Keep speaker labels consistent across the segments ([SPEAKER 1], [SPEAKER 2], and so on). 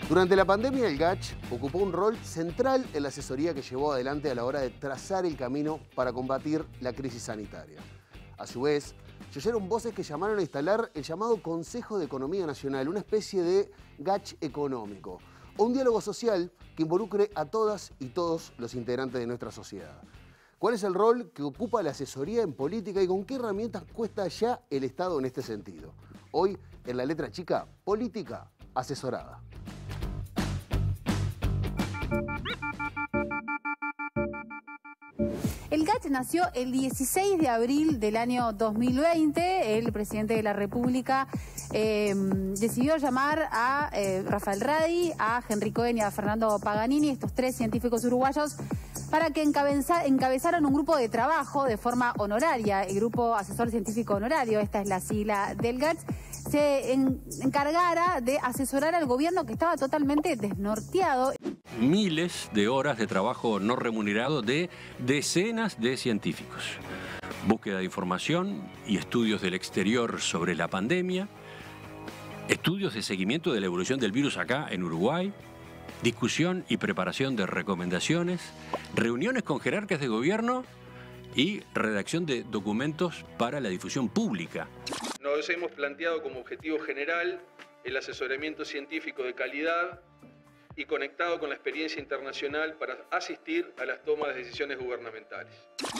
[SPEAKER 1] Durante la pandemia, el GACH ocupó un rol central en la asesoría que llevó adelante a la hora de trazar el camino para combatir la crisis sanitaria. A su vez, se oyeron voces que llamaron a instalar el llamado Consejo de Economía Nacional, una especie de GACH económico, o un diálogo social que involucre a todas y todos los integrantes de nuestra sociedad. ¿Cuál es el rol que ocupa la asesoría en política y con qué herramientas cuesta ya el Estado en este sentido? Hoy, en la letra chica, política asesorada.
[SPEAKER 2] El GACH nació el 16 de abril del año 2020. El presidente de la República decidió llamar a Rafael Radi, a Henry Cohen y a Fernando Paganini, estos tres científicos uruguayos, para que encabezaran un grupo de trabajo de forma honoraria. El Grupo Asesor Científico Honorario, esta es la sigla del GACH, se encargara de asesorar al gobierno que estaba totalmente desnorteado.
[SPEAKER 3] Miles de horas de trabajo no remunerado de decenas de científicos. Búsqueda de información y estudios del exterior sobre la pandemia, estudios de seguimiento de la evolución del virus acá en Uruguay, discusión y preparación de recomendaciones, reuniones con jerarcas de gobierno y redacción de documentos para la difusión pública.
[SPEAKER 4] Nos hemos planteado como objetivo general el asesoramiento científico de calidad y conectado con la experiencia internacional para asistir a las tomas de decisiones gubernamentales.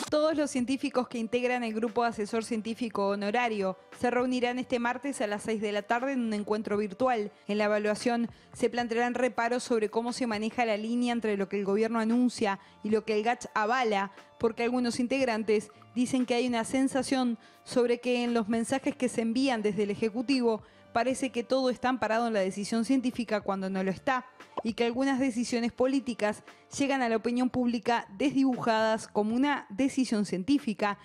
[SPEAKER 5] Todos los científicos que integran el Grupo Asesor Científico Honorario se reunirán este martes a las 6 de la tarde en un encuentro virtual. En la evaluación se plantearán reparos sobre cómo se maneja la línea entre lo que el gobierno anuncia y lo que el GACH avala, porque algunos integrantes dicen que hay una sensación sobre que en los mensajes que se envían desde el Ejecutivo parece que todo está amparado en la decisión científica cuando no lo está, y que algunas decisiones políticas llegan a la opinión pública desdibujadas como una decisión científica.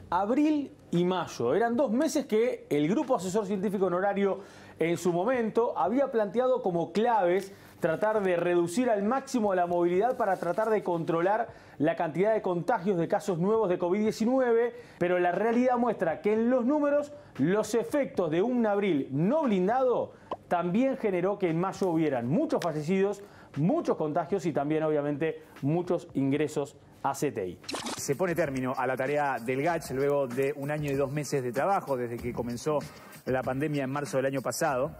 [SPEAKER 6] Abril y mayo eran 2 meses que el Grupo Asesor Científico Honorario en su momento había planteado como claves tratar de reducir al máximo la movilidad para tratar de controlar la cantidad de contagios de casos nuevos de COVID-19, pero la realidad muestra que en los números los efectos de un abril no blindado también generó que en mayo hubieran muchos fallecidos, muchos contagios y también obviamente muchos ingresos a CTI.
[SPEAKER 7] Se pone término a la tarea del GACH luego de 1 año y 2 meses de trabajo desde que comenzó la pandemia en marzo del año pasado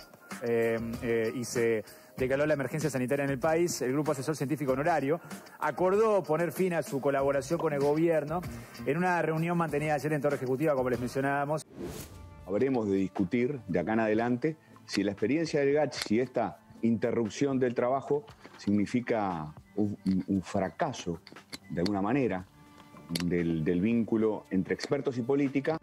[SPEAKER 7] y se declaró la emergencia sanitaria en el país. El Grupo Asesor Científico Honorario acordó poner fin a su colaboración con el gobierno en una reunión mantenida ayer en Torre Ejecutiva, como les mencionábamos.
[SPEAKER 8] Habremos de discutir de acá en adelante si la experiencia del GACH, si esta interrupción del trabajo significa un fracaso, de alguna manera, del vínculo entre expertos y política,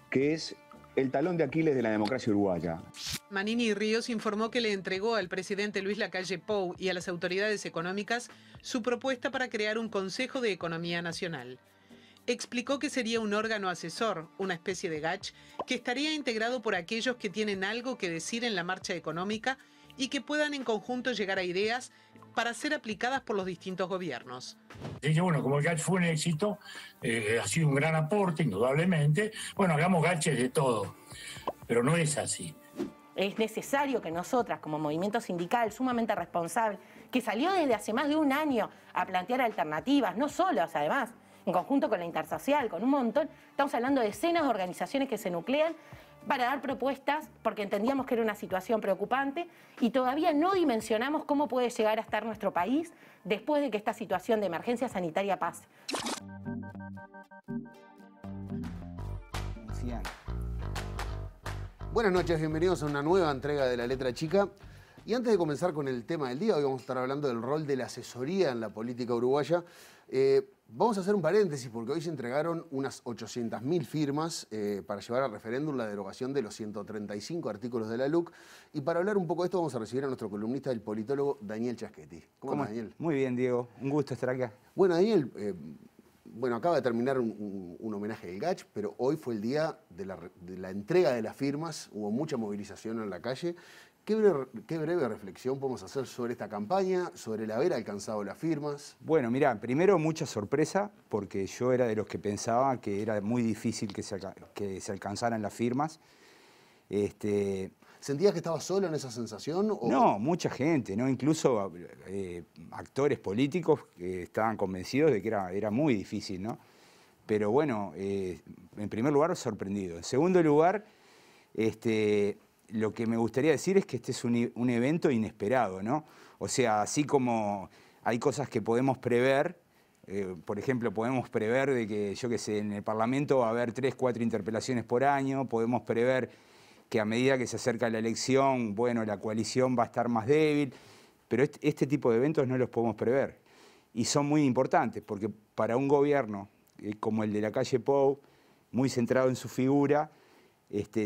[SPEAKER 8] que es el talón de Aquiles de la democracia uruguaya.
[SPEAKER 9] Manini Ríos informó que le entregó al presidente Luis Lacalle Pou y a las autoridades económicas su propuesta para crear un Consejo de Economía Nacional. Explicó que sería un órgano asesor, una especie de GACH, que estaría integrado por aquellos que tienen algo que decir en la marcha económica y que puedan en conjunto llegar a ideas para ser aplicadas por los distintos gobiernos.
[SPEAKER 10] Dije, bueno, como el GACH fue un éxito, ha sido un gran aporte, indudablemente. Bueno, hagamos GACHes de todo, pero no es así.
[SPEAKER 11] Es necesario que nosotras, como movimiento sindical sumamente responsable, que salió desde hace más de 1 año a plantear alternativas, no solos además, en conjunto con la Intersocial, con un montón, estamos hablando de decenas de organizaciones que se nuclean para dar propuestas, porque entendíamos que era una situación preocupante y todavía no dimensionamos cómo puede llegar a estar nuestro país después de que esta situación de emergencia sanitaria pase.
[SPEAKER 1] Buenas noches, bienvenidos a una nueva entrega de La Letra Chica. Y antes de comenzar con el tema del día, hoy vamos a estar hablando del rol de la asesoría en la política uruguaya. Vamos a hacer un paréntesis porque hoy se entregaron unas 800.000 firmas para llevar a referéndum la derogación de los 135 artículos de la LUC. Y para hablar un poco de esto vamos a recibir a nuestro columnista, el politólogo Daniel Chaschetti. ¿Cómo estás, Daniel?
[SPEAKER 12] Muy bien, Diego. Un gusto estar acá.
[SPEAKER 1] Bueno, Daniel, acaba de terminar un homenaje del GACH, pero hoy fue el día de la entrega de las firmas. Hubo mucha movilización en la calle. ¿Qué breve reflexión podemos hacer sobre esta campaña, sobre el haber alcanzado las firmas?
[SPEAKER 12] Bueno, mirá, primero mucha sorpresa, porque yo era de los que pensaba que era muy difícil que se alcanzaran las firmas.
[SPEAKER 1] ¿Sentías que estabas solo en esa sensación? ¿O?
[SPEAKER 12] No, mucha gente, ¿no? Incluso actores políticos que estaban convencidos de que era muy difícil, ¿no? Pero bueno, en primer lugar, sorprendido. En segundo lugar, lo que me gustaría decir es que este es un evento inesperado, ¿no? O sea, así como hay cosas que podemos prever, por ejemplo, podemos prever de que, yo qué sé, en el Parlamento va a haber 3, 4 interpelaciones por año, podemos prever que a medida que se acerca la elección, bueno, la coalición va a estar más débil, pero este tipo de eventos no los podemos prever. Y son muy importantes, porque para un gobierno como el de Lacalle Pou, muy centrado en su figura,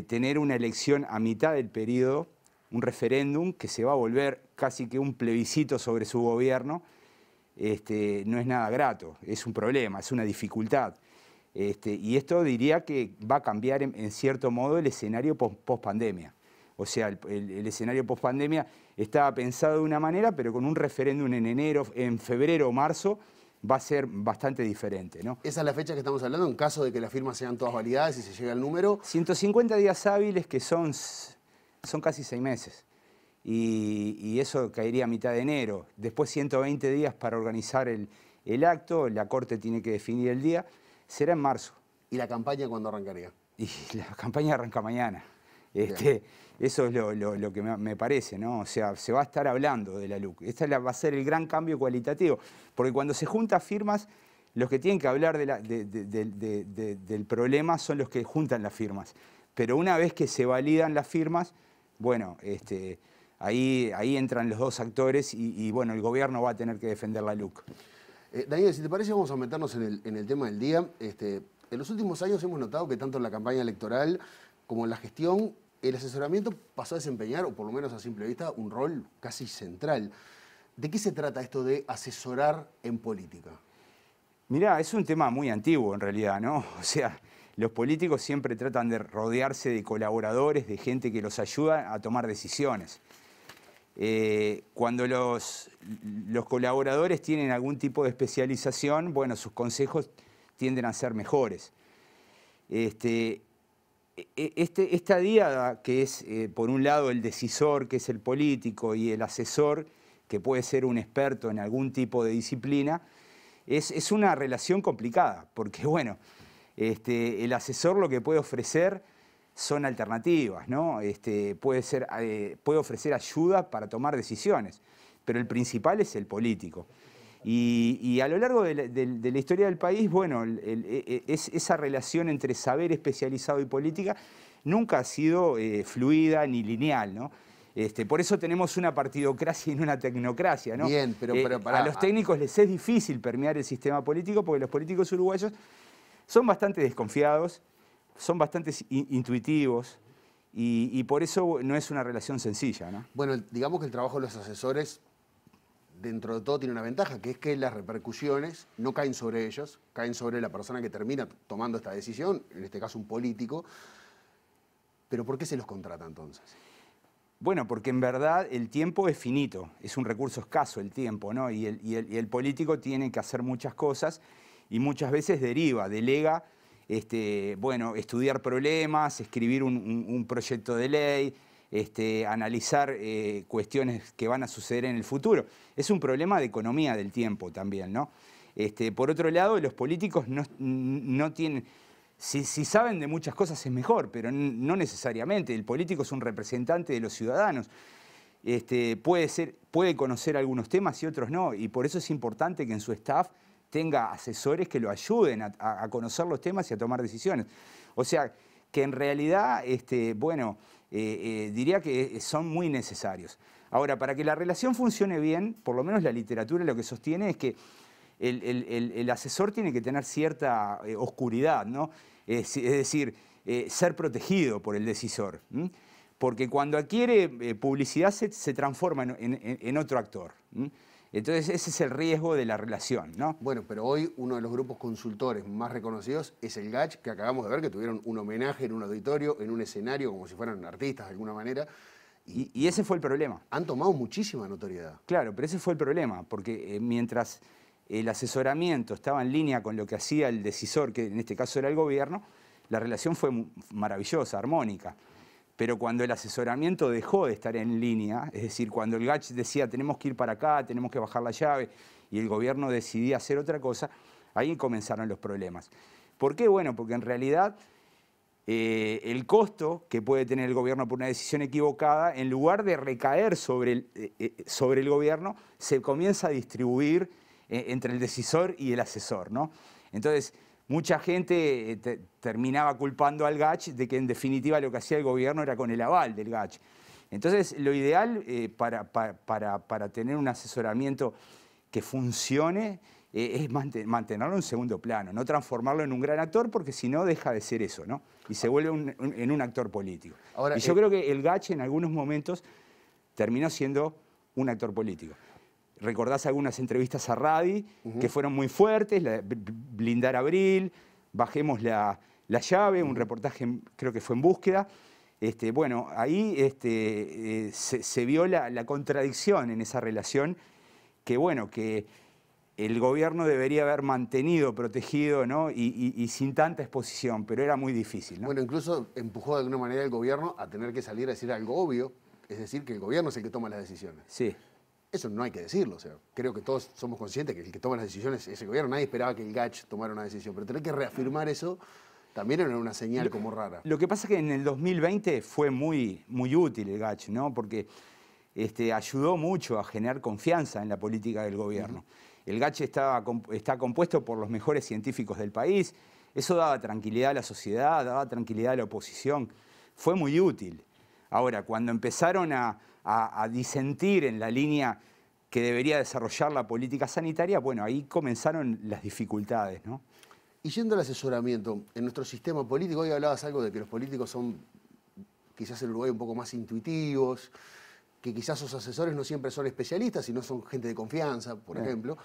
[SPEAKER 12] tener una elección a mitad del periodo, un referéndum que se va a volver casi que un plebiscito sobre su gobierno, no es nada grato, es un problema, es una dificultad. Y esto diría que va a cambiar en cierto modo el escenario post-pandemia. O sea, el escenario post-pandemia estaba pensado de una manera, pero con un referéndum en febrero o marzo va a ser bastante diferente, ¿no?
[SPEAKER 1] ¿Esa es la fecha que estamos hablando en caso de que las firmas sean todas validadas y se llegue al número?
[SPEAKER 12] 150 días hábiles que son casi 6 meses. Y eso caería a mitad de enero. Después 120 días para organizar el acto, la Corte tiene que definir el día. Será en marzo.
[SPEAKER 1] ¿Y la campaña cuándo arrancaría?
[SPEAKER 12] Y la campaña arranca mañana. Eso es lo que me parece, ¿no? O sea, se va a estar hablando de la LUC. Va a ser el gran cambio cualitativo. Porque cuando se juntan firmas, los que tienen que hablar del problema son los que juntan las firmas. Pero una vez que se validan las firmas, bueno, ahí entran los dos actores y bueno, el gobierno va a tener que defender la LUC.
[SPEAKER 1] Daniel, si te parece, vamos a meternos en el tema del día. En los últimos años hemos notado que tanto en la campaña electoral como en la gestión, el asesoramiento pasó a desempeñar, o por lo menos a simple vista, un rol casi central. ¿De qué se trata esto de asesorar en política?
[SPEAKER 12] Mirá, es un tema muy antiguo en realidad, ¿no? O sea, los políticos siempre tratan de rodearse de colaboradores, de gente que los ayuda a tomar decisiones. Cuando los colaboradores tienen algún tipo de especialización, bueno, sus consejos tienden a ser mejores. Esta diada, que es por un lado el decisor, que es el político, y el asesor, que puede ser un experto en algún tipo de disciplina, es una relación complicada, porque bueno, el asesor lo que puede ofrecer son alternativas, ¿no? Puede ofrecer ayuda para tomar decisiones, pero el principal es el político. Y a lo largo de la historia del país, bueno, esa relación entre saber especializado y política nunca ha sido fluida ni lineal, ¿no? Por eso tenemos una partidocracia y no una tecnocracia, ¿no?
[SPEAKER 1] Bien, pero
[SPEAKER 12] a los técnicos les es difícil permear el sistema político porque los políticos uruguayos son bastante desconfiados, son bastante intuitivos y por eso no es una relación sencilla, ¿no?
[SPEAKER 1] Bueno, digamos que el trabajo de los asesores, dentro de todo, tiene una ventaja, que es que las repercusiones no caen sobre ellos, caen sobre la persona que termina tomando esta decisión, en este caso un político. ¿Pero por qué se los contrata entonces?
[SPEAKER 12] Bueno, porque en verdad el tiempo es finito, es un recurso escaso el tiempo, ¿no? Y el político tiene que hacer muchas cosas y muchas veces delega, bueno, estudiar problemas, escribir un proyecto de ley, analizar cuestiones que van a suceder en el futuro. Es un problema de economía del tiempo también, ¿no? Por otro lado, los políticos no tienen... Si saben de muchas cosas es mejor, pero no necesariamente. El político es un representante de los ciudadanos. Puede conocer algunos temas y otros no, y por eso es importante que en su staff tenga asesores que lo ayuden a conocer los temas y a tomar decisiones. O sea, que en realidad, bueno, diría que son muy necesarios. Ahora, para que la relación funcione bien, por lo menos la literatura lo que sostiene es que el asesor tiene que tener cierta oscuridad, ¿no? Es decir, ser protegido por el decisor. Porque cuando adquiere publicidad se transforma en otro actor. Entonces ese es el riesgo de la relación, ¿no?
[SPEAKER 1] Bueno, pero hoy uno de los grupos consultores más reconocidos es el GACH, que acabamos de ver que tuvieron un homenaje en un auditorio, en un escenario, como si fueran artistas de alguna manera.
[SPEAKER 12] Y ese fue el problema.
[SPEAKER 1] Han tomado muchísima notoriedad.
[SPEAKER 12] Claro, pero ese fue el problema, porque mientras el asesoramiento estaba en línea con lo que hacía el decisor, que en este caso era el gobierno, la relación fue maravillosa, armónica. pero cuando el asesoramiento dejó de estar en línea, es decir, cuando el GACH decía tenemos que ir para acá, tenemos que bajar la llave, y el gobierno decidía hacer otra cosa, ahí comenzaron los problemas. ¿Por qué? Bueno, porque en realidad el costo que puede tener el gobierno por una decisión equivocada, en lugar de recaer sobre el gobierno, se comienza a distribuir entre el decisor y el asesor, ¿no? Entonces, mucha gente terminaba culpando al GACH de que en definitiva lo que hacía el gobierno era con el aval del GACH. Entonces, lo ideal para tener un asesoramiento que funcione es mantenerlo en segundo plano, no transformarlo en un gran actor, porque si no deja de ser eso, ¿no? Y se vuelve en un actor político. Ahora, y yo creo que el GACH en algunos momentos terminó siendo un actor político. Recordás algunas entrevistas a Radi que fueron muy fuertes, blindar Abril, bajemos la llave, un reportaje creo que fue en Búsqueda. Bueno, ahí se vio la contradicción en esa relación, que bueno, que el gobierno debería haber mantenido, protegido, ¿no? y sin tanta exposición, pero era muy difícil, ¿no?
[SPEAKER 1] Bueno, incluso empujó de alguna manera el gobierno a tener que salir a decir algo obvio, es decir, que el gobierno es el que toma las decisiones.
[SPEAKER 12] Sí.
[SPEAKER 1] Eso no hay que decirlo, o sea, creo que todos somos conscientes que el que toma las decisiones es el gobierno. Nadie esperaba que el GACH tomara una decisión, pero tener que reafirmar eso también era una señal como rara.
[SPEAKER 12] Lo que pasa es que en el 2020 fue muy útil el GACH, ¿no? Porque ayudó mucho a generar confianza en la política del gobierno. El GACH está compuesto por los mejores científicos del país. Eso daba tranquilidad a la sociedad, daba tranquilidad a la oposición. Fue muy útil. Ahora, cuando empezaron a disentir en la línea que debería desarrollar la política sanitaria, bueno, ahí comenzaron las dificultades, ¿no?
[SPEAKER 1] Y yendo al asesoramiento, en nuestro sistema político, hoy hablabas algo de que los políticos son quizás en Uruguay un poco más intuitivos, que quizás sus asesores no siempre son especialistas, sino son gente de confianza, por ejemplo.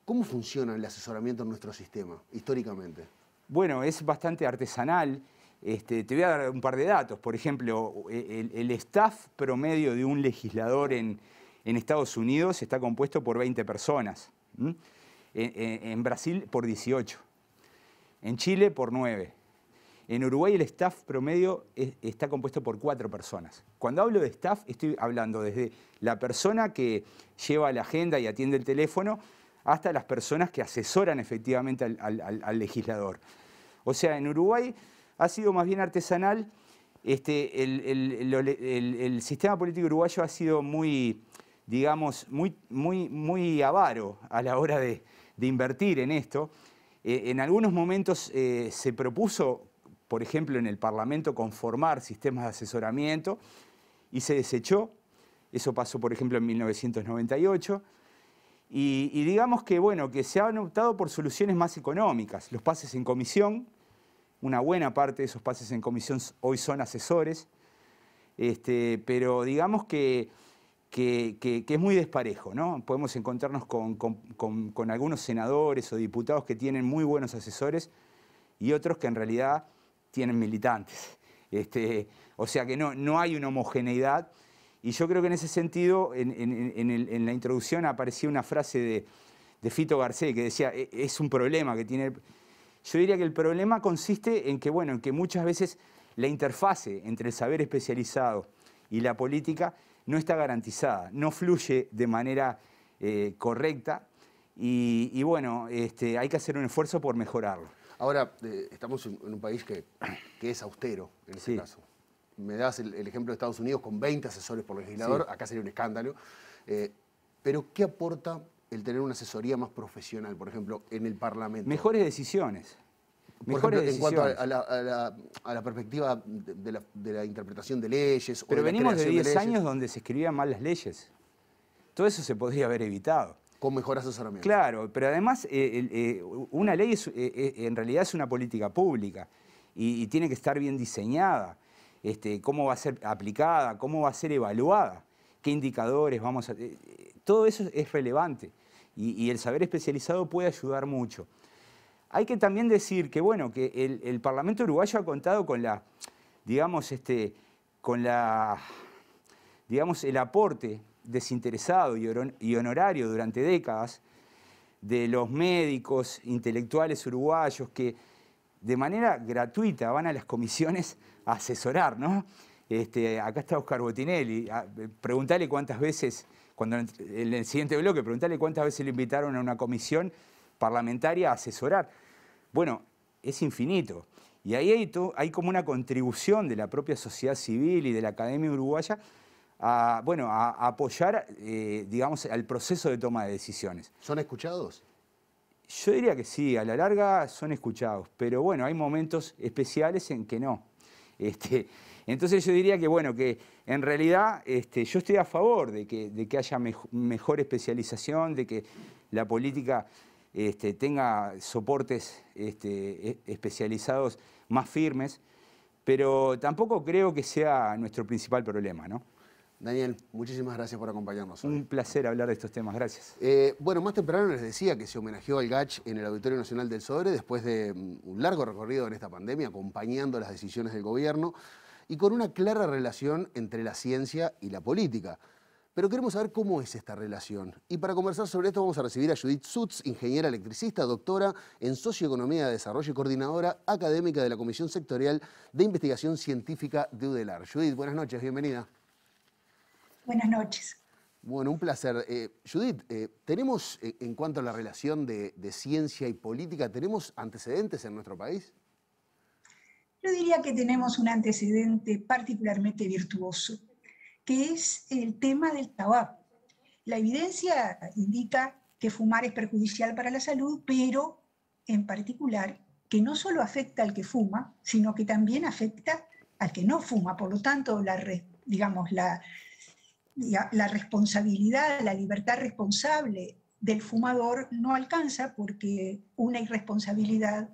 [SPEAKER 1] ¿Cómo funciona el asesoramiento en nuestro sistema, históricamente?
[SPEAKER 12] Bueno, es bastante artesanal. Te voy a dar un par de datos. Por ejemplo, el staff promedio de un legislador en Estados Unidos está compuesto por 20 personas. En Brasil por 18. En Chile por 9. En Uruguay el staff promedio está compuesto por 4 personas. Cuando hablo de staff estoy hablando desde la persona que lleva la agenda y atiende el teléfono hasta las personas que asesoran efectivamente al legislador. O sea, en Uruguay ha sido más bien artesanal. El sistema político uruguayo ha sido muy, digamos, muy avaro a la hora de invertir en esto. En algunos momentos se propuso, por ejemplo, en el Parlamento conformar sistemas de asesoramiento y se desechó. Eso pasó, por ejemplo, en 1998. Y digamos que, bueno, que se han optado por soluciones más económicas. Los pases en comisión, una buena parte de esos pases en comisión hoy son asesores, pero digamos que es muy desparejo, ¿no? Podemos encontrarnos con algunos senadores o diputados que tienen muy buenos asesores y otros que en realidad tienen militantes. O sea que no hay una homogeneidad. Y yo creo que en ese sentido, en la introducción aparecía una frase de Fito Garcés que decía, es un problema que tiene... Yo diría que el problema consiste en que, bueno, en que muchas veces la interfase entre el saber especializado y la política no está garantizada, no fluye de manera correcta y bueno, hay que hacer un esfuerzo por mejorarlo.
[SPEAKER 1] Ahora, estamos en un país que es austero, en este caso. Me das el ejemplo de Estados Unidos con 20 asesores por legislador, acá sería un escándalo. Pero, ¿qué aporta el tener una asesoría más profesional, por ejemplo, en el Parlamento?
[SPEAKER 12] Mejores decisiones.
[SPEAKER 1] Mejores decisiones. En cuanto a la perspectiva de la interpretación de leyes.
[SPEAKER 12] Pero venimos de 10 años donde se escribían mal las leyes. Todo eso se podría haber evitado.
[SPEAKER 1] Con mejor asesoramiento.
[SPEAKER 12] Claro, pero además una ley en realidad es una política pública y tiene que estar bien diseñada. Cómo va a ser aplicada, cómo va a ser evaluada, qué indicadores vamos a... todo eso es relevante y el saber especializado puede ayudar mucho. Hay que también decir que, bueno, que el Parlamento uruguayo ha contado con la, digamos, el aporte desinteresado y honorario durante décadas de los médicos, intelectuales uruguayos que de manera gratuita van a las comisiones a asesorar, ¿no? Acá está Oscar Botinelli. Preguntale cuántas veces, cuando en el siguiente bloque, preguntale cuántas veces le invitaron a una comisión parlamentaria a asesorar. Bueno, es infinito. Y ahí hay como una contribución de la propia sociedad civil y de la Academia Uruguaya a apoyar, digamos, al proceso de toma de decisiones.
[SPEAKER 1] ¿Son escuchados?
[SPEAKER 12] Yo diría que sí, a la larga son escuchados, pero bueno, hay momentos especiales en que no. Entonces yo diría que, bueno, que en realidad yo estoy a favor de que haya mejor especialización, de que la política tenga soportes especializados más firmes, pero tampoco creo que sea nuestro principal problema, ¿no?
[SPEAKER 1] Daniel, muchísimas gracias por acompañarnos hoy.
[SPEAKER 12] Un placer hablar de estos temas, gracias.
[SPEAKER 1] Bueno, más temprano les decía que se homenajeó al GACH en el Auditorio Nacional del Sodre después de un largo recorrido en esta pandemia, acompañando las decisiones del gobierno y con una clara relación entre la ciencia y la política. Pero queremos saber cómo es esta relación. Y para conversar sobre esto vamos a recibir a Judith Sutz, ingeniera electricista, doctora en Socioeconomía de Desarrollo y coordinadora académica de la Comisión Sectorial de Investigación Científica de UDELAR. Judith, buenas noches, bienvenida.
[SPEAKER 13] Buenas noches.
[SPEAKER 1] Bueno, un placer. Judith, ¿tenemos, en cuanto a la relación de ciencia y política, tenemos antecedentes en nuestro país?
[SPEAKER 13] Yo diría que tenemos un antecedente particularmente virtuoso, que es el tema del tabaco. La evidencia indica que fumar es perjudicial para la salud, pero en particular que no solo afecta al que fuma, sino que también afecta al que no fuma. Por lo tanto, la responsabilidad, la libertad responsable del fumador no alcanza porque una irresponsabilidad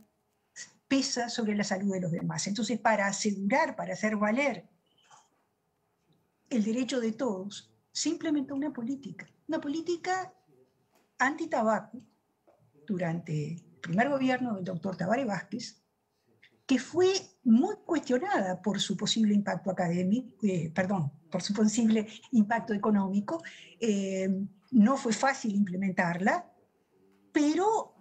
[SPEAKER 13] pesa sobre la salud de los demás. Entonces, para asegurar, para hacer valer el derecho de todos, se implementó una política anti-tabaco durante el primer gobierno del doctor Tabaré Vázquez, que fue muy cuestionada por su posible impacto académico, por su posible impacto económico. No fue fácil implementarla, pero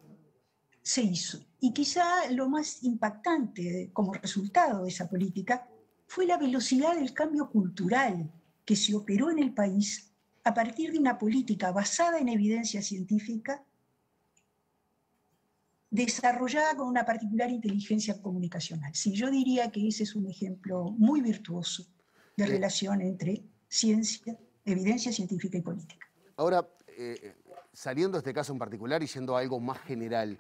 [SPEAKER 13] se hizo. Y quizá lo más impactante como resultado de esa política fue la velocidad del cambio cultural que se operó en el país a partir de una política basada en evidencia científica, desarrollada con una particular inteligencia comunicacional. Sí, yo diría que ese es un ejemplo muy virtuoso de relación entre ciencia, evidencia científica y política.
[SPEAKER 1] Ahora, saliendo de este caso en particular y yendo a algo más general,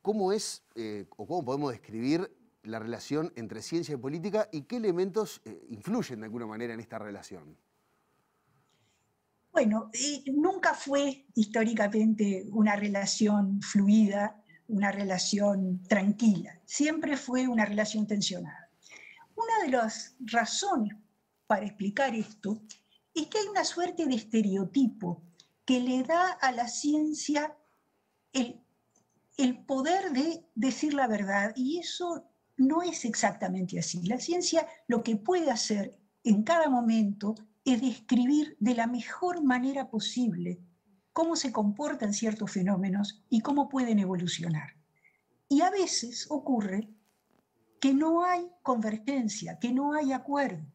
[SPEAKER 1] ¿cómo es o cómo podemos describir la relación entre ciencia y política y qué elementos influyen de alguna manera en esta relación?
[SPEAKER 13] Bueno, nunca fue históricamente una relación fluida, una relación tranquila. Siempre fue una relación tensionada. Una de las razones para explicar esto es que hay una suerte de estereotipo que le da a la ciencia el poder de decir la verdad, y eso no es exactamente así. La ciencia lo que puede hacer en cada momento es describir de la mejor manera posible cómo se comportan ciertos fenómenos y cómo pueden evolucionar. Y a veces ocurre que no hay convergencia, que no hay acuerdo,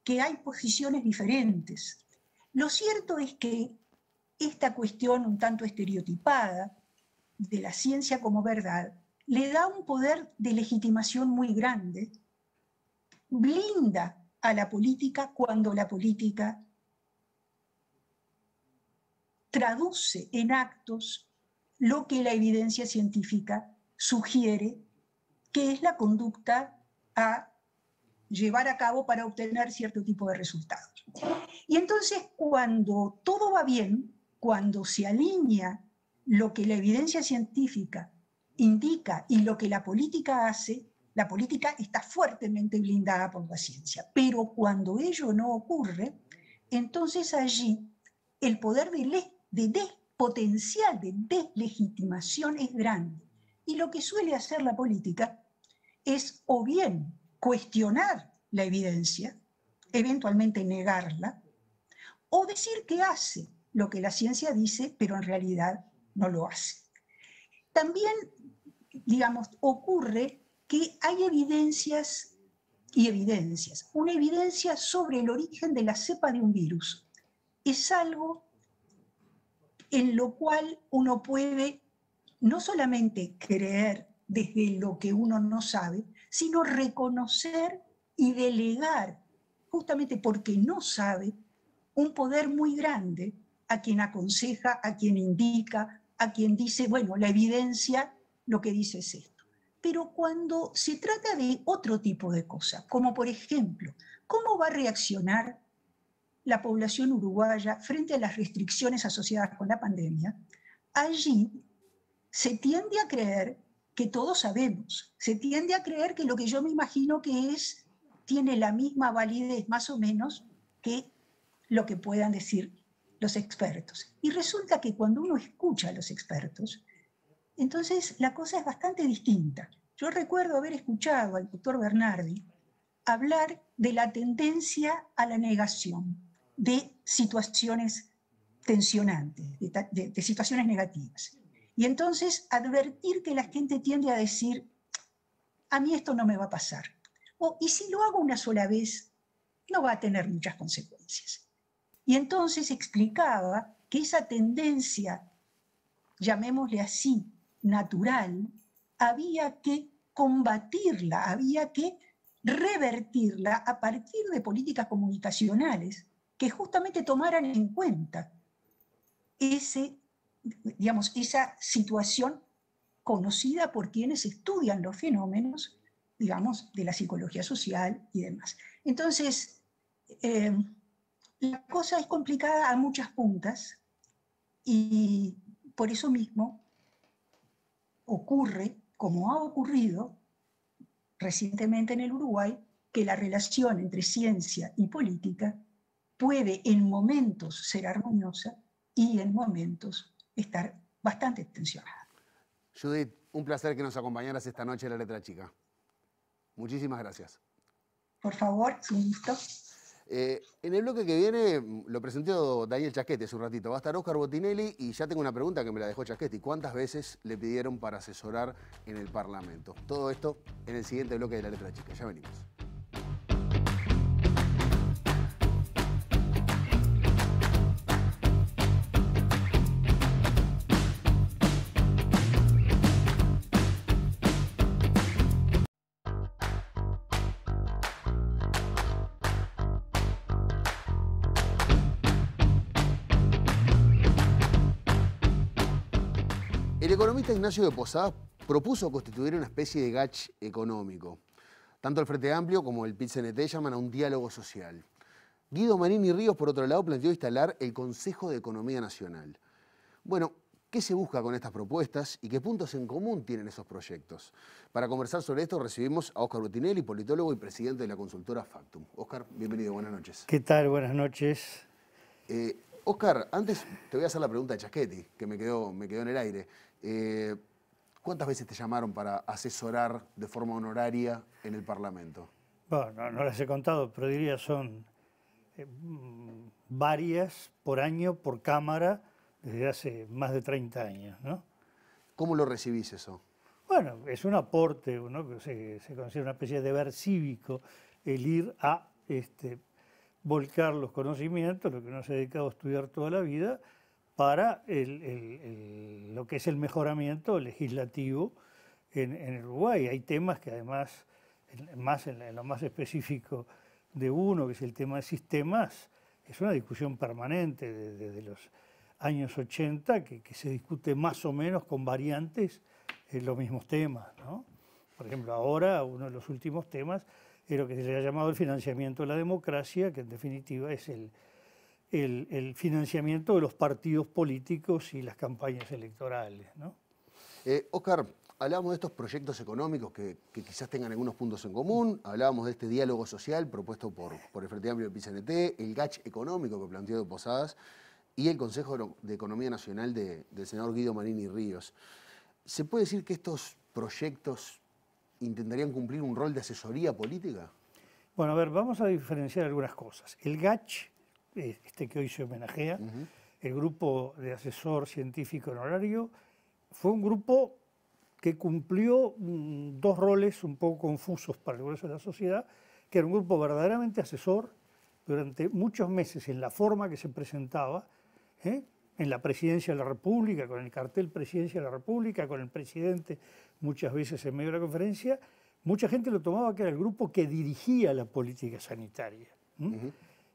[SPEAKER 13] que hay posiciones diferentes. Lo cierto es que esta cuestión un tanto estereotipada de la ciencia como verdad le da un poder de legitimación muy grande, blinda a la política cuando la política traduce en actos lo que la evidencia científica sugiere que es la conducta a llevar a cabo para obtener cierto tipo de resultados. Y entonces, cuando todo va bien, cuando se alinea lo que la evidencia científica indica y lo que la política hace, la política está fuertemente blindada por la ciencia. Pero cuando ello no ocurre, entonces allí el poder potencial de deslegitimación es grande. Y lo que suele hacer la política es o bien cuestionar la evidencia, eventualmente negarla, o decir que hace lo que la ciencia dice, pero en realidad no lo hace. También, digamos, ocurre que hay evidencias y evidencias. Una evidencia sobre el origen de la cepa de un virus. Es algo en lo cual uno puede no solamente creer desde lo que uno no sabe, sino reconocer y delegar, justamente porque no sabe, un poder muy grande a quien aconseja, a quien indica, a quien dice, bueno, la evidencia lo que dice es esto. Pero cuando se trata de otro tipo de cosas, como por ejemplo, ¿cómo va a reaccionar la población uruguaya frente a las restricciones asociadas con la pandemia? Allí se tiende a creer que todos sabemos, se tiende a creer que lo que yo me imagino que es, tiene la misma validez más o menos que lo que puedan decir los expertos. Y resulta que cuando uno escucha a los expertos, entonces la cosa es bastante distinta. Yo recuerdo haber escuchado al doctor Bernardi hablar de la tendencia a la negación de situaciones tensionantes, de situaciones negativas. Y entonces advertir que la gente tiende a decir, a mí esto no me va a pasar. O, y si lo hago una sola vez, no va a tener muchas consecuencias. Y entonces explicaba que esa tendencia, llamémosle así, natural, había que combatirla, había que revertirla a partir de políticas comunicacionales que justamente tomaran en cuenta esa situación conocida por quienes estudian los fenómenos, digamos, de la psicología social y demás. Entonces, la cosa es complicada a muchas puntas y por eso mismo ocurre, como ha ocurrido recientemente en el Uruguay, que la relación entre ciencia y política puede en momentos ser armoniosa y en momentos estar bastante tensionada.
[SPEAKER 1] Judith, un placer que nos acompañaras esta noche en La Letra Chica. Muchísimas gracias.
[SPEAKER 13] Por favor, es un gusto.
[SPEAKER 1] En el bloque que viene lo presentó Daniel Chaschetti hace un ratito. Va a estar Oscar Botinelli y ya tengo una pregunta que me la dejó Chaschetti. ¿Cuántas veces le pidieron para asesorar en el Parlamento? Todo esto en el siguiente bloque de La Letra Chica. Ya venimos. El economista Ignacio de Posadas propuso constituir una especie de GACH económico. Tanto el Frente Amplio como el PIT-CNT llaman a un diálogo social. Guido Marini Ríos, por otro lado, planteó instalar el Consejo de Economía Nacional. Bueno, ¿qué se busca con estas propuestas y qué puntos en común tienen esos proyectos? Para conversar sobre esto recibimos a Oscar Botinelli, politólogo y presidente de la consultora Factum. Oscar, bienvenido, buenas noches.
[SPEAKER 14] ¿Qué tal? Buenas noches.
[SPEAKER 1] Oscar, antes te voy a hacer la pregunta de Chaschetti, que me quedó en el aire. ¿Cuántas veces te llamaron para asesorar de forma honoraria en el Parlamento?
[SPEAKER 14] Bueno, no las he contado, pero diría son varias por año, por Cámara, desde hace más de 30 años, ¿no?
[SPEAKER 1] ¿Cómo lo recibís eso?
[SPEAKER 14] Bueno, es un aporte, ¿no? Que se considera una especie de deber cívico, el ir a volcar los conocimientos, lo que uno se ha dedicado a estudiar toda la vida, para lo que es el mejoramiento legislativo en Uruguay. Hay temas que además, en lo más específico de uno, que es el tema de sistemas, es una discusión permanente desde los años 80, que se discute más o menos con variantes en los mismos temas, ¿no? Por ejemplo, ahora uno de los últimos temas es lo que se le ha llamado el financiamiento de la democracia, que en definitiva es el financiamiento de los partidos políticos y las campañas electorales, ¿no?
[SPEAKER 1] Oscar, hablábamos de estos proyectos económicos que quizás tengan algunos puntos en común, hablábamos de este diálogo social propuesto por el Frente Amplio del PIT-CNT, el GACH económico que planteó de Posadas y el Consejo de Economía Nacional del senador Guido Marini Ríos. ¿Se puede decir que estos proyectos intentarían cumplir un rol de asesoría política?
[SPEAKER 14] Bueno, a ver, vamos a diferenciar algunas cosas. El GACH, que hoy se homenajea, el Grupo de Asesor Científico Honorario, fue un grupo que cumplió dos roles un poco confusos para el grueso de la sociedad, que era un grupo verdaderamente asesor durante muchos meses en la forma que se presentaba, en la presidencia de la República, con el cartel presidencia de la República, con el presidente muchas veces en medio de la conferencia. Mucha gente lo tomaba que era el grupo que dirigía la política sanitaria.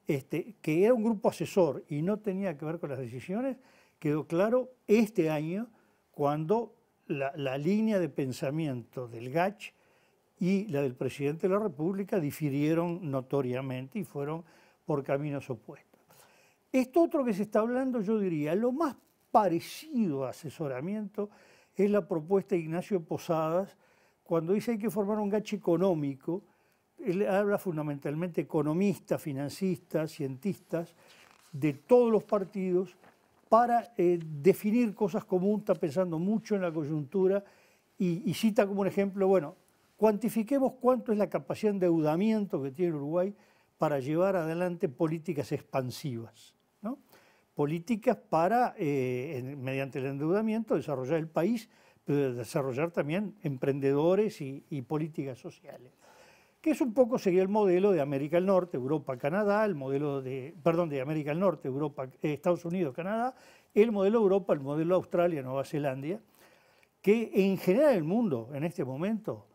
[SPEAKER 14] Que era un grupo asesor y no tenía que ver con las decisiones, quedó claro este año cuando la línea de pensamiento del GACH y la del presidente de la República difirieron notoriamente y fueron por caminos opuestos. Esto otro que se está hablando, yo diría, lo más parecido a asesoramiento es la propuesta de Ignacio Posadas cuando dice hay que formar un GACH económico. Él habla fundamentalmente economistas, financistas, cientistas de todos los partidos para definir cosas comunes, está pensando mucho en la coyuntura y cita como un ejemplo, bueno, cuantifiquemos cuánto es la capacidad de endeudamiento que tiene Uruguay para llevar adelante políticas expansivas, ¿no? Políticas para, mediante el endeudamiento, desarrollar el país, pero desarrollar también emprendedores y políticas sociales. Que es un poco, sería el modelo de América del Norte, Europa, Canadá, el modelo de América del Norte, Europa, Estados Unidos, Canadá, el modelo Europa, el modelo Australia, Nueva Zelanda, que en general el mundo, en este momento,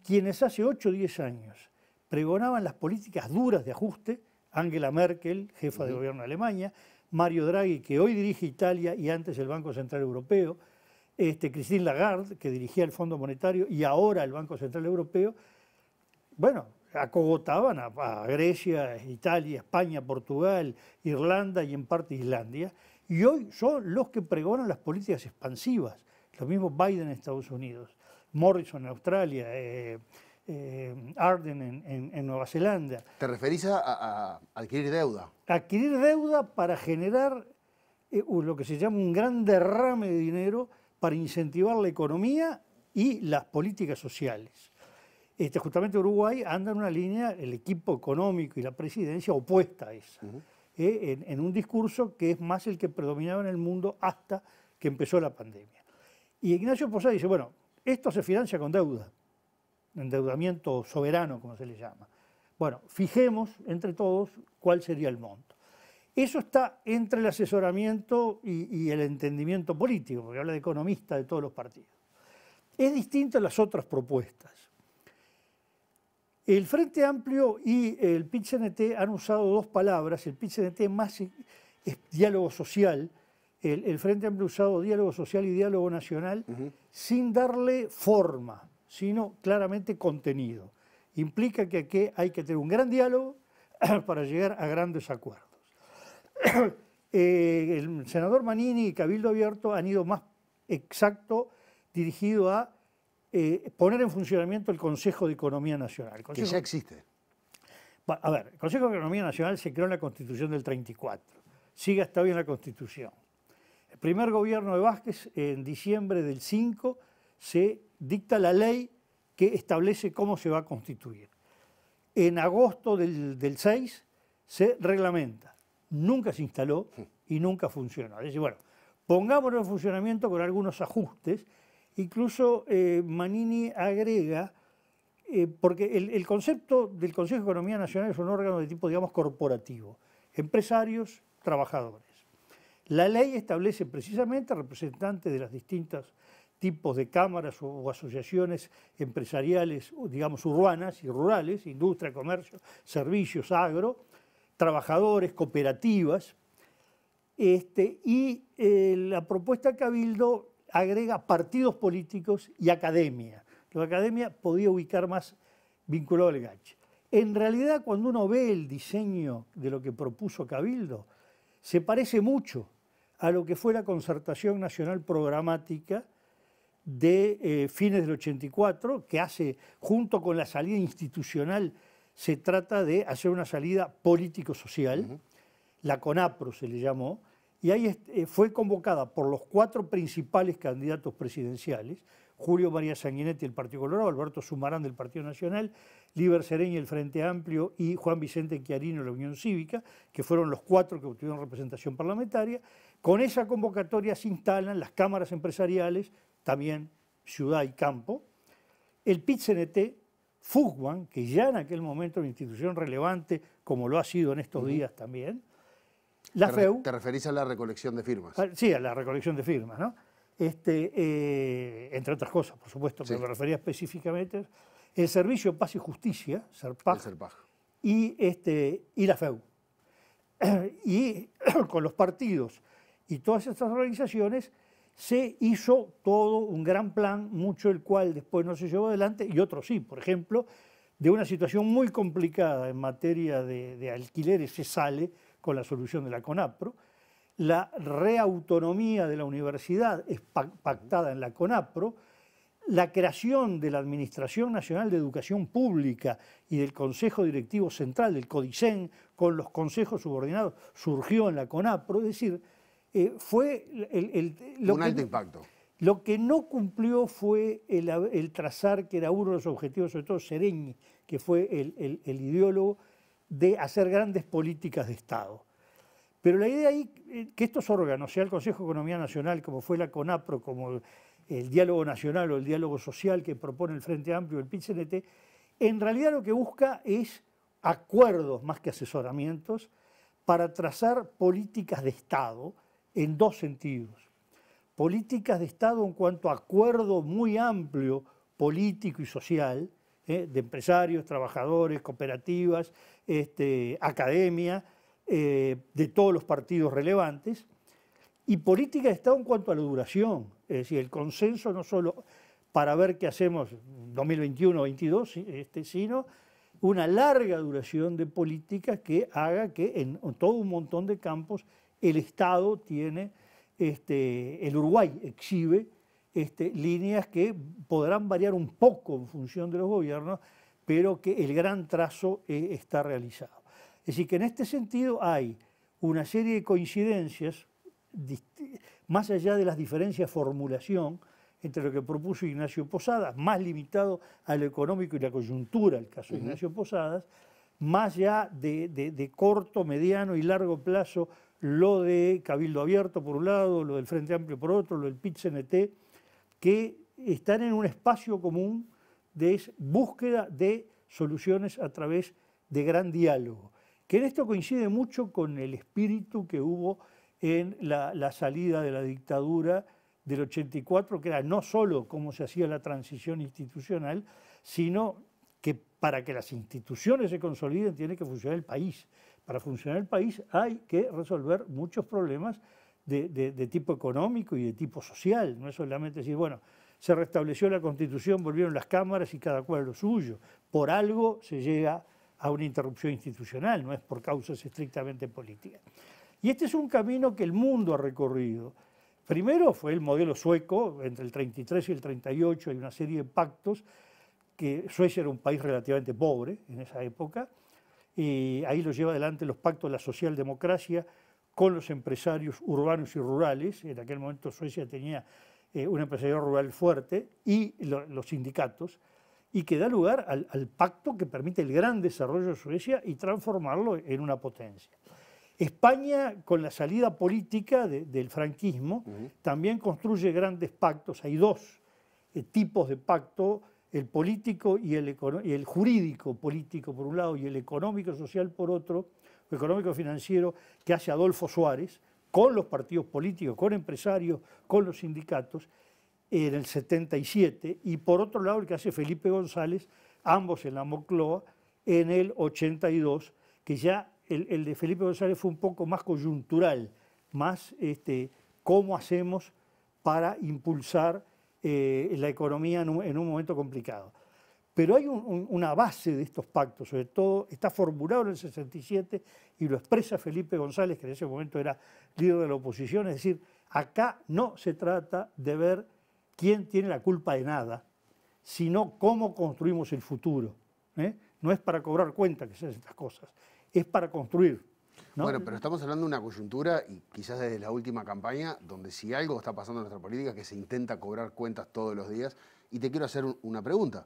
[SPEAKER 14] quienes hace 8 o 10 años pregonaban las políticas duras de ajuste, Angela Merkel, jefa de gobierno de Alemania, Mario Draghi, que hoy dirige Italia y antes el Banco Central Europeo, Christine Lagarde, que dirigía el Fondo Monetario y ahora el Banco Central Europeo, bueno, acogotaban a Grecia, Italia, España, Portugal, Irlanda y en parte Islandia, y hoy son los que pregonan las políticas expansivas, lo mismo Biden en Estados Unidos, Morrison en Australia, Ardern en Nueva Zelanda.
[SPEAKER 1] ¿Te referís a adquirir deuda?
[SPEAKER 14] Adquirir deuda para generar lo que se llama un gran derrame de dinero para incentivar la economía y las políticas sociales. Justamente Uruguay anda en una línea, el equipo económico y la presidencia, opuesta a esa, en un discurso que es más el que predominaba en el mundo hasta que empezó la pandemia. Y Ignacio Posadas dice, bueno, esto se financia con deuda, endeudamiento soberano, como se le llama. Bueno, fijemos entre todos cuál sería el monto. Eso está entre el asesoramiento y el entendimiento político, porque habla de economistas de todos los partidos. Es distinto a las otras propuestas. El Frente Amplio y el PIT-CNT han usado dos palabras, el PIT-CNT más es diálogo social, el Frente Amplio ha usado diálogo social y diálogo nacional sin darle forma, sino claramente contenido. Implica que aquí hay que tener un gran diálogo para llegar a grandes acuerdos. El senador Manini y Cabildo Abierto han ido más exacto, dirigido a poner en funcionamiento el Consejo de Economía Nacional.
[SPEAKER 1] Que ya existe.
[SPEAKER 14] Bueno, a ver, el Consejo de Economía Nacional se creó en la Constitución del 34. Sigue hasta hoy en la Constitución. El primer gobierno de Vázquez, en diciembre del 5, se dicta la ley que establece cómo se va a constituir. En agosto del 6 se reglamenta. Nunca se instaló y nunca funcionó. Es decir, bueno, pongámoslo en funcionamiento con algunos ajustes. Incluso Manini agrega, porque el concepto del Consejo de Economía Nacional es un órgano de tipo, digamos, corporativo. Empresarios, trabajadores. La ley establece precisamente representantes de los distintos tipos de cámaras o asociaciones empresariales, digamos, urbanas y rurales, industria, comercio, servicios, agro, trabajadores, cooperativas, y la propuesta Cabildo agrega partidos políticos y academia. La academia podía ubicar más vinculado al GACH. En realidad, cuando uno ve el diseño de lo que propuso Cabildo, se parece mucho a lo que fue la concertación nacional programática de fines del 84, que hace, junto con la salida institucional, se trata de hacer una salida político-social, la CONAPRO se le llamó, y ahí fue convocada por los 4 principales candidatos presidenciales, Julio María Sanguinetti del Partido Colorado, Alberto Sumarán del Partido Nacional, Líber Sereñi del Frente Amplio y Juan Vicente Chiarino de la Unión Cívica, que fueron los 4 que obtuvieron representación parlamentaria. Con esa convocatoria se instalan las cámaras empresariales, también ciudad y campo. El PIT-CNT Fugman, que ya en aquel momento era una institución relevante, como lo ha sido en estos días también. La FEU.
[SPEAKER 1] ¿Te referís a la recolección de firmas?
[SPEAKER 14] Sí, a la recolección de firmas, ¿no? Entre otras cosas, por supuesto, pero me refería específicamente el Servicio Paz y Justicia, SERPAJ, y la FEU. Y con los partidos y todas estas organizaciones se hizo todo un gran plan, mucho del cual después no se llevó adelante y otros sí. Por ejemplo, de una situación muy complicada en materia de alquileres se sale con la solución de la CONAPRO. La reautonomía de la universidad es pactada en la CONAPRO. La creación de la Administración Nacional de Educación Pública y del Consejo Directivo Central, del CODICEN, con los consejos subordinados, surgió en la CONAPRO. Es decir, fue
[SPEAKER 1] un alto impacto.
[SPEAKER 14] Lo que no cumplió fue el trazar, que era uno de los objetivos, sobre todo Sereñi, que fue el ideólogo, de hacer grandes políticas de Estado. Pero la idea ahí, que estos órganos, sea el Consejo de Economía Nacional, como fue la CONAPRO, como el diálogo nacional o el diálogo social que propone el Frente Amplio, el PIT-CNT, en realidad lo que busca es acuerdos más que asesoramientos para trazar políticas de Estado en dos sentidos. Políticas de Estado en cuanto a acuerdo muy amplio político y social, de empresarios, trabajadores, cooperativas, academia, de todos los partidos relevantes, y política de Estado en cuanto a la duración, es decir, el consenso no solo para ver qué hacemos 2021-22, sino una larga duración de políticas que haga que en todo un montón de campos el Estado tiene, el Uruguay exhibe líneas que podrán variar un poco en función de los gobiernos, pero que el gran trazo está realizado. Es decir, que en este sentido hay una serie de coincidencias, más allá de las diferencias de formulación entre lo que propuso Ignacio Posadas, más limitado a lo económico y la coyuntura, el caso de Ignacio Posadas, más allá de corto, mediano y largo plazo, lo de Cabildo Abierto por un lado, lo del Frente Amplio por otro, lo del PIT-CNT, que están en un espacio común de búsqueda de soluciones a través de gran diálogo, que en esto coincide mucho con el espíritu que hubo en la salida de la dictadura del 84, que era no solo cómo se hacía la transición institucional, sino que para que las instituciones se consoliden tiene que funcionar el país. Para funcionar el país hay que resolver muchos problemas de tipo económico y de tipo social. No es solamente decir, bueno, se restableció la Constitución, volvieron las cámaras y cada cual lo suyo. Por algo se llega a una interrupción institucional, no es por causas estrictamente políticas. Y este es un camino que el mundo ha recorrido. Primero fue el modelo sueco, entre el 33 y el 38 hay una serie de pactos, que Suecia era un país relativamente pobre en esa época, y ahí lo lleva adelante los pactos de la socialdemocracia con los empresarios urbanos y rurales. En aquel momento Suecia tenía un empresariado rural fuerte y los sindicatos, y que da lugar al pacto que permite el gran desarrollo de Suecia y transformarlo en una potencia. España, con la salida política del franquismo, también construye grandes pactos. Hay dos tipos de pacto, el político y el jurídico político por un lado y el económico social por otro, el económico financiero que hace Adolfo Suárez con los partidos políticos, con empresarios, con los sindicatos en el 77, y por otro lado el que hace Felipe González, ambos en la Moncloa, en el 82, que ya el de Felipe González fue un poco más coyuntural, más cómo hacemos para impulsar la economía en un momento complicado. Pero hay una base de estos pactos, sobre todo está formulado en el 67 y lo expresa Felipe González, que en ese momento era líder de la oposición, es decir, acá no se trata de ver quién tiene la culpa de nada, sino cómo construimos el futuro. No es para cobrar cuenta que se hacen estas cosas, es para construir, ¿no?
[SPEAKER 1] Bueno, pero estamos hablando de una coyuntura, y quizás desde la última campaña, donde si algo está pasando en nuestra política es que se intenta cobrar cuentas todos los días. Y te quiero hacer una pregunta.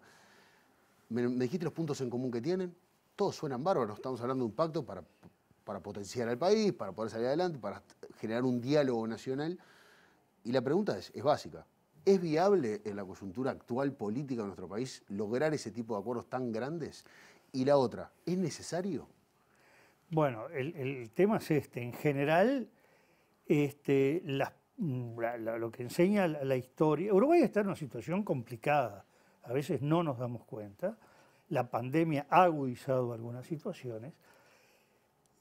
[SPEAKER 1] Me dijiste los puntos en común que tienen, todos suenan bárbaros. Estamos hablando de un pacto para potenciar al país, para poder salir adelante, para generar un diálogo nacional. Y la pregunta es básica. ¿Es viable en la coyuntura actual política de nuestro país lograr ese tipo de acuerdos tan grandes? Y la otra, ¿es necesario?
[SPEAKER 14] Bueno, el tema es este. En general, lo que enseña la historia... Uruguay está en una situación complicada. A veces no nos damos cuenta. La pandemia ha agudizado algunas situaciones.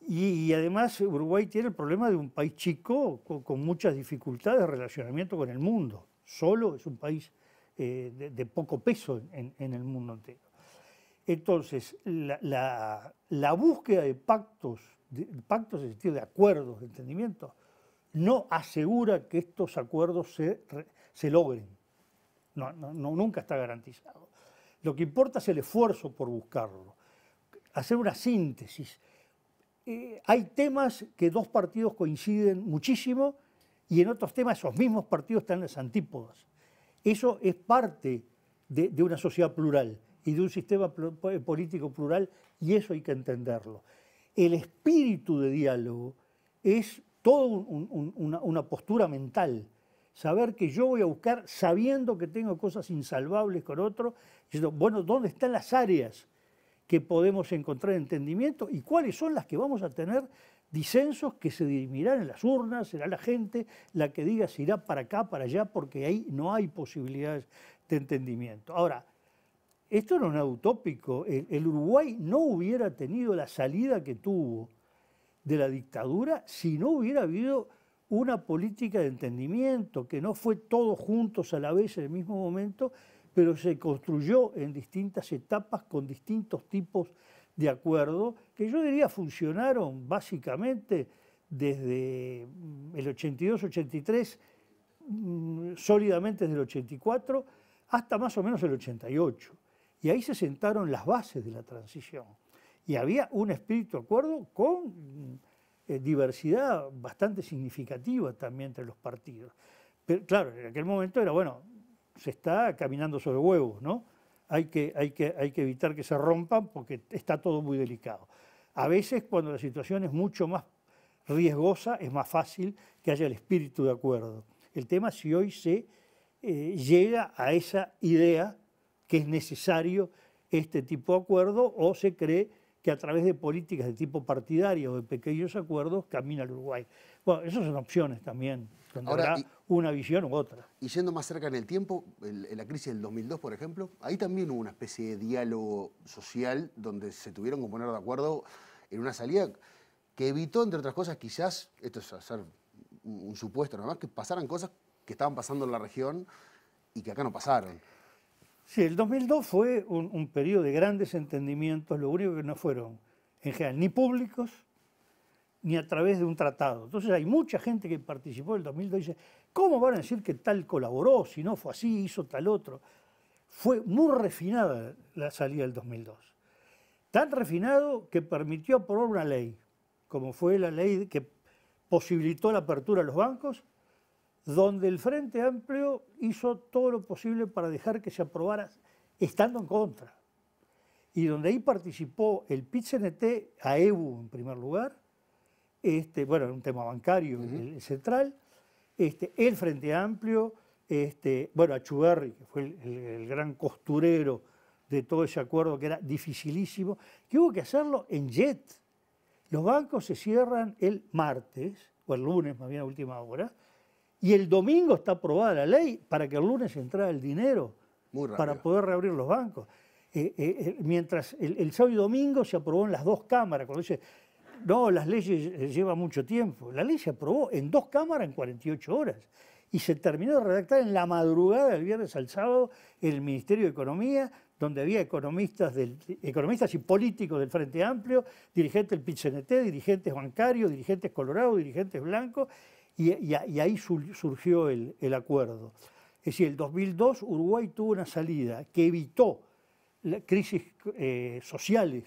[SPEAKER 14] Y además Uruguay tiene el problema de un país chico con muchas dificultades de relacionamiento con el mundo. Solo es un país de poco peso en el mundo entero. Entonces, la búsqueda de pactos, en el sentido de acuerdos, de entendimiento, no asegura que estos acuerdos se logren. Nunca está garantizado. Lo que importa es el esfuerzo por buscarlo. Hacer una síntesis. Hay temas que dos partidos coinciden muchísimo y en otros temas esos mismos partidos están en las antípodas. Eso es parte de una sociedad plural y de un sistema político plural, y eso hay que entenderlo. El espíritu de diálogo es toda una postura mental. Saber que yo voy a buscar, sabiendo que tengo cosas insalvables con otro, diciendo, bueno, ¿dónde están las áreas que podemos encontrar entendimiento y cuáles son las que vamos a tener disensos que se dirimirán en las urnas? Será la gente la que diga si irá para acá, para allá, porque ahí no hay posibilidades de entendimiento. Ahora, esto no es nada utópico. El Uruguay no hubiera tenido la salida que tuvo de la dictadura si no hubiera habido una política de entendimiento, que no fue todos juntos a la vez en el mismo momento, pero se construyó en distintas etapas con distintos tipos de acuerdo, que yo diría funcionaron básicamente desde el 82-83, sólidamente desde el 84, hasta más o menos el 88. Y ahí se sentaron las bases de la transición. Y había un espíritu de acuerdo con diversidad bastante significativa también entre los partidos. Pero claro, en aquel momento era, bueno, se está caminando sobre huevos, ¿no? Hay que evitar que se rompan porque está todo muy delicado. A veces, cuando la situación es mucho más riesgosa, es más fácil que haya el espíritu de acuerdo. El tema es si hoy se llega a esa idea que es necesario este tipo de acuerdo, o se cree que a través de políticas de tipo partidario o de pequeños acuerdos camina el Uruguay. Bueno, esas son opciones también, donde habrá una visión u otra.
[SPEAKER 1] Y yendo más cerca en el tiempo, en la crisis del 2002, por ejemplo, ahí también hubo una especie de diálogo social donde se tuvieron que poner de acuerdo en una salida que evitó, entre otras cosas, quizás, esto es hacer un supuesto nada más, que pasaran cosas que estaban pasando en la región y que acá no pasaron.
[SPEAKER 14] Sí, el 2002 fue un periodo de grandes entendimientos, lo único que no fueron, en general, ni públicos, ni a través de un tratado. Entonces hay mucha gente que participó del 2002 y dice, ¿cómo van a decir que tal colaboró, si no fue así, hizo tal otro? Fue muy refinada la salida del 2002. Tan refinado que permitió aprobar una ley, como fue la ley que posibilitó la apertura de los bancos, donde el Frente Amplio hizo todo lo posible para dejar que se aprobara estando en contra. Y donde ahí participó el PIT-CNT, AEBU en primer lugar, bueno, en un tema bancario, el central, el Frente Amplio, bueno, Achugarri, que fue el gran costurero de todo ese acuerdo que era dificilísimo, que hubo que hacerlo en jet. Los bancos se cierran el martes, o el lunes más bien a última hora, y el domingo está aprobada la ley para que el lunes entrara el dinero para poder reabrir los bancos. Mientras el sábado y domingo se aprobó en las dos cámaras. Cuando dice, no, las leyes llevan mucho tiempo. La ley se aprobó en dos cámaras en 48 horas. Y se terminó de redactar en la madrugada del viernes al sábado en el Ministerio de Economía, donde había economistas y políticos del Frente Amplio, dirigentes del PIT-CNT, dirigentes bancarios, dirigentes colorados, dirigentes blancos, y ahí surgió el acuerdo. Es decir, el 2002 Uruguay tuvo una salida que evitó las crisis sociales,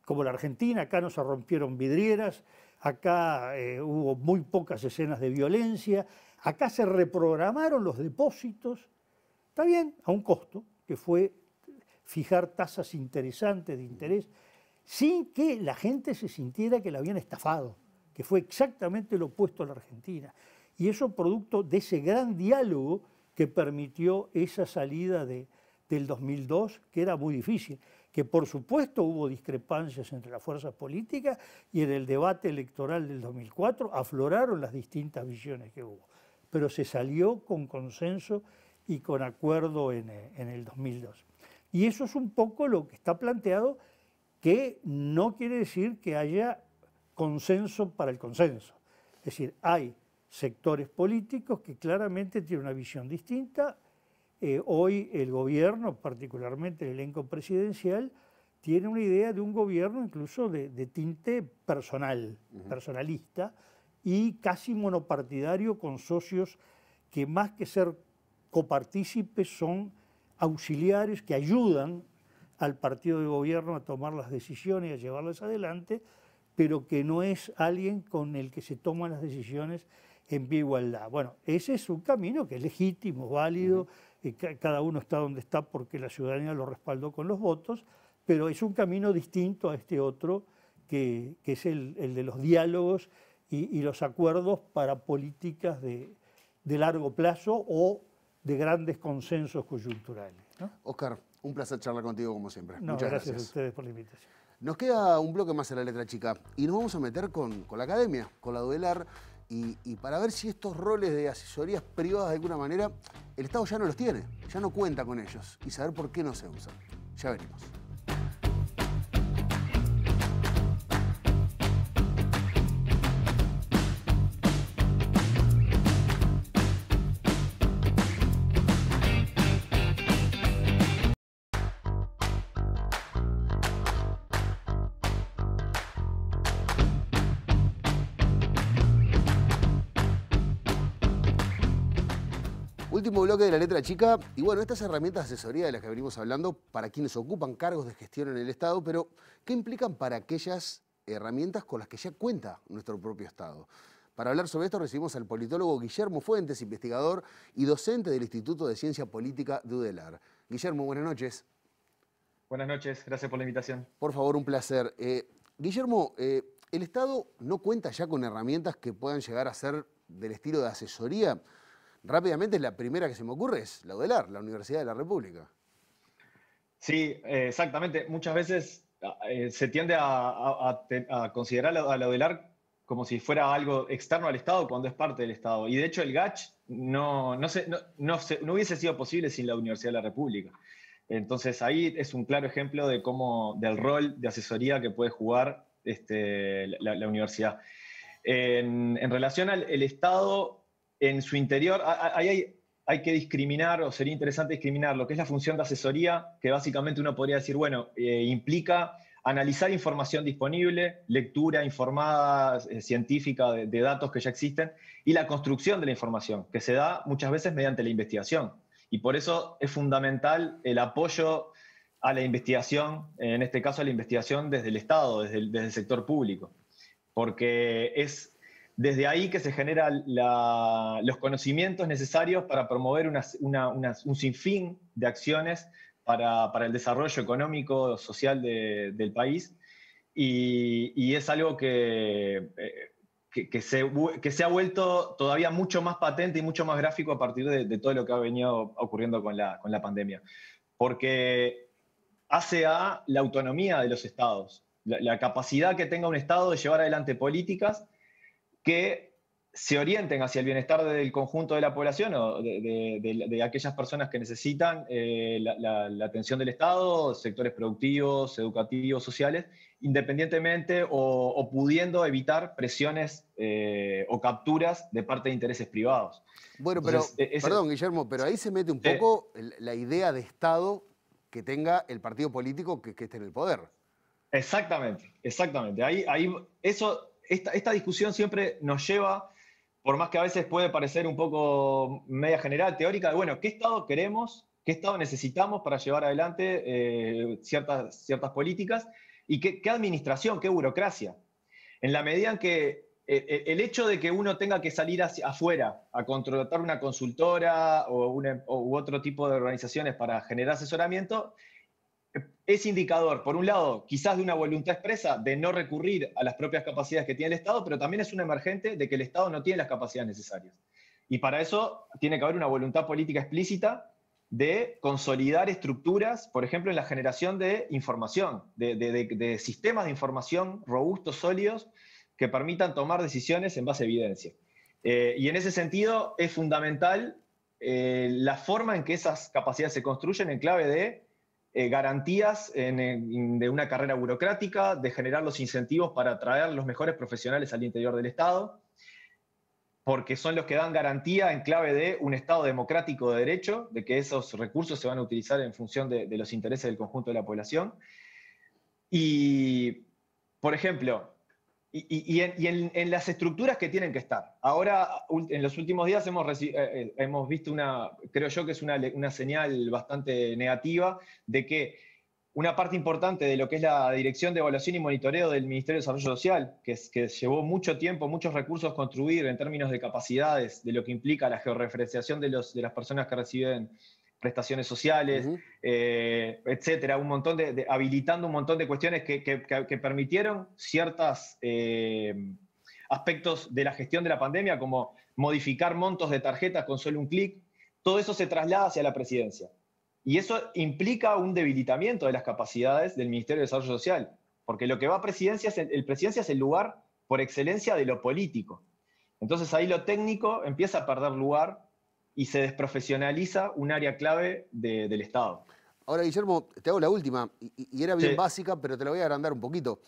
[SPEAKER 14] como la Argentina. Acá no se rompieron vidrieras, acá hubo muy pocas escenas de violencia, acá se reprogramaron los depósitos, está bien, a un costo, que fue fijar tasas interesantes de interés, sin que la gente se sintiera que la habían estafado, que fue exactamente lo opuesto a la Argentina. Y eso producto de ese gran diálogo que permitió esa salida del 2002, que era muy difícil, que por supuesto hubo discrepancias entre las fuerzas políticas y en el debate electoral del 2004 afloraron las distintas visiones que hubo, pero se salió con consenso y con acuerdo en el 2002. Y eso es un poco lo que está planteado, que no quiere decir que haya consenso para el consenso. Es decir, hay sectores políticos que claramente tienen una visión distinta. Hoy el gobierno, particularmente el elenco presidencial, tiene una idea de un gobierno incluso de tinte personal, personalista, y casi monopartidario, con socios que más que ser copartícipes son auxiliares que ayudan al partido de gobierno a tomar las decisiones y a llevarlas adelante, pero que no es alguien con el que se toman las decisiones en pie de igualdad. Bueno, ese es un camino que es legítimo, válido, cada uno está donde está porque la ciudadanía lo respaldó con los votos, pero es un camino distinto a este otro, que es el de los diálogos y los acuerdos para políticas de largo plazo o de grandes consensos coyunturales, ¿no?
[SPEAKER 1] Oscar, un placer charlar contigo como siempre.
[SPEAKER 14] No,
[SPEAKER 1] Muchas
[SPEAKER 14] gracias a ustedes por la invitación.
[SPEAKER 1] Nos queda un bloque más en la letra chica y nos vamos a meter con la academia, con la Duelar, y para ver si estos roles de asesorías privadas de alguna manera el Estado ya no los tiene, ya no cuenta con ellos, y saber por qué no se usan. Ya venimos. Último bloque de la letra chica, y bueno, estas herramientas de asesoría de las que venimos hablando para quienes ocupan cargos de gestión en el Estado, pero ¿qué implican para aquellas herramientas con las que ya cuenta nuestro propio Estado? Para hablar sobre esto recibimos al politólogo Guillermo Fuentes, investigador y docente del Instituto de Ciencia Política de UDELAR. Guillermo, buenas noches.
[SPEAKER 15] Buenas noches, gracias por la invitación.
[SPEAKER 1] Por favor, un placer. Guillermo, ¿el Estado no cuenta ya con herramientas que puedan llegar a ser del estilo de asesoría? Rápidamente, la primera que se me ocurre es la UDELAR, la Universidad de la República.
[SPEAKER 15] Sí, exactamente. Muchas veces se tiende a considerar a la UDELAR como si fuera algo externo al Estado cuando es parte del Estado. Y de hecho el GACH no hubiese sido posible sin la Universidad de la República. Entonces ahí es un claro ejemplo de del rol de asesoría que puede jugar la universidad. En relación al Estado, en su interior, hay que discriminar, o sería interesante discriminar lo que es la función de asesoría, que básicamente uno podría decir, bueno, implica analizar información disponible, lectura informada, científica de datos que ya existen, y la construcción de la información, que se da muchas veces mediante la investigación. Y por eso es fundamental el apoyo a la investigación, en este caso a la investigación desde el Estado, desde el sector público, porque es desde ahí que se generan los conocimientos necesarios para promover un sinfín de acciones para el desarrollo económico, social del país, y es algo que se ha vuelto todavía mucho más patente y mucho más gráfico a partir de todo lo que ha venido ocurriendo con la pandemia. Porque hace a la autonomía de los estados, la capacidad que tenga un estado de llevar adelante políticas que se orienten hacia el bienestar del conjunto de la población o de aquellas personas que necesitan la atención del Estado, sectores productivos, educativos, sociales, independientemente o pudiendo evitar presiones o capturas de parte de intereses privados.
[SPEAKER 1] Bueno, entonces, perdón, Guillermo, pero ahí se mete un poco la idea de Estado que tenga el partido político que esté en el poder.
[SPEAKER 15] Exactamente, exactamente. Esta discusión siempre nos lleva, por más que a veces puede parecer un poco media general, teórica, de, bueno, ¿qué Estado queremos? ¿Qué Estado necesitamos para llevar adelante ciertas políticas? ¿Y qué administración, qué burocracia? En la medida en que el hecho de que uno tenga que salir afuera a contratar una consultora u otro tipo de organizaciones para generar asesoramiento, es indicador, por un lado, quizás de una voluntad expresa de no recurrir a las propias capacidades que tiene el Estado, pero también es un emergente de que el Estado no tiene las capacidades necesarias. Y para eso tiene que haber una voluntad política explícita de consolidar estructuras, por ejemplo, en la generación de información, de sistemas de información robustos, sólidos, que permitan tomar decisiones en base a evidencia. Y en ese sentido es fundamental la forma en que esas capacidades se construyen en clave de garantías de una carrera burocrática, de generar los incentivos para atraer los mejores profesionales al interior del Estado, porque son los que dan garantía en clave de un Estado democrático de derecho, de que esos recursos se van a utilizar en función de los intereses del conjunto de la población. Y, por ejemplo, en las estructuras que tienen que estar. Ahora, en los últimos días hemos visto creo yo que es una señal bastante negativa de que una parte importante de lo que es la Dirección de Evaluación y Monitoreo del Ministerio de Desarrollo Social, que llevó mucho tiempo, muchos recursos construir en términos de capacidades, de lo que implica la georreferenciación de las personas que reciben prestaciones sociales, etcétera, habilitando un montón de cuestiones que permitieron ciertos aspectos de la gestión de la pandemia, como modificar montos de tarjetas con solo un clic. Todo eso se traslada hacia la presidencia. Y eso implica un debilitamiento de las capacidades del Ministerio de Desarrollo Social, porque lo que va a presidencia, presidencia es el lugar por excelencia de lo político. Entonces ahí lo técnico empieza a perder lugar y se desprofesionaliza un área clave del Estado.
[SPEAKER 1] Ahora, Guillermo, te hago la última, y era bien básica, pero te la voy a agrandar un poquito.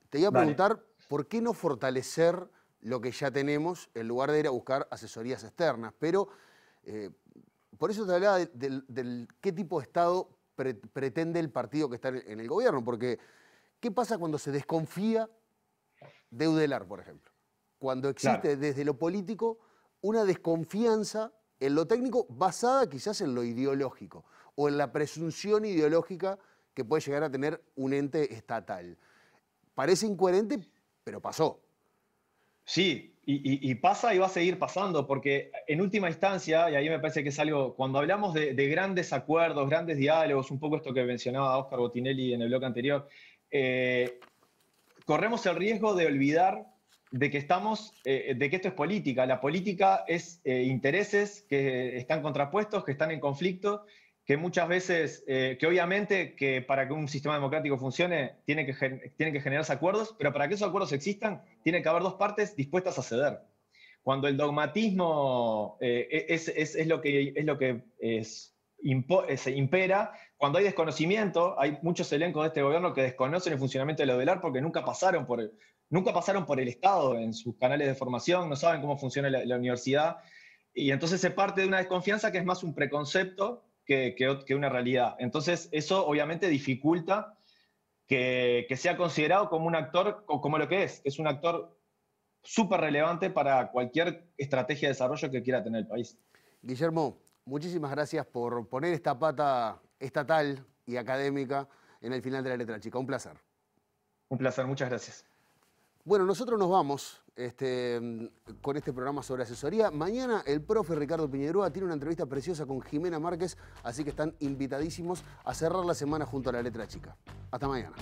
[SPEAKER 1] Te iba a preguntar, ¿por qué no fortalecer lo que ya tenemos en lugar de ir a buscar asesorías externas? Pero por eso te hablaba del qué tipo de Estado pretende el partido que está en el gobierno, porque ¿qué pasa cuando se desconfía de Uddelar, por ejemplo? Cuando existe desde lo político una desconfianza en lo técnico basada quizás en lo ideológico o en la presunción ideológica que puede llegar a tener un ente estatal. Parece incoherente, pero pasó.
[SPEAKER 15] Sí, y pasa y va a seguir pasando, porque en última instancia, y ahí me parece que es algo, cuando hablamos de grandes acuerdos, grandes diálogos, un poco esto que mencionaba Óscar Botinelli en el bloque anterior, corremos el riesgo de olvidar de que esto es política. La política es intereses que están contrapuestos, que están en conflicto, que muchas veces, que obviamente que para que un sistema democrático funcione tienen que generarse acuerdos, pero para que esos acuerdos existan tiene que haber dos partes dispuestas a ceder. Cuando el dogmatismo es lo que impera, cuando hay desconocimiento, hay muchos elencos de este gobierno que desconocen el funcionamiento de la Uddelar porque nunca pasaron por el Estado en sus canales de formación, no saben cómo funciona la universidad, y entonces se parte de una desconfianza que es más un preconcepto que una realidad. Entonces eso obviamente dificulta que sea considerado como un actor, como lo que es un actor súper relevante para cualquier estrategia de desarrollo que quiera tener el país.
[SPEAKER 1] Guillermo, muchísimas gracias por poner esta pata estatal y académica en el final de la letra chica. Un placer.
[SPEAKER 15] Un placer, muchas gracias.
[SPEAKER 1] Bueno, nosotros nos vamos con este programa sobre asesoría. Mañana el profe Ricardo Piñeroa tiene una entrevista preciosa con Jimena Márquez, así que están invitadísimos a cerrar la semana junto a la letra chica. Hasta mañana.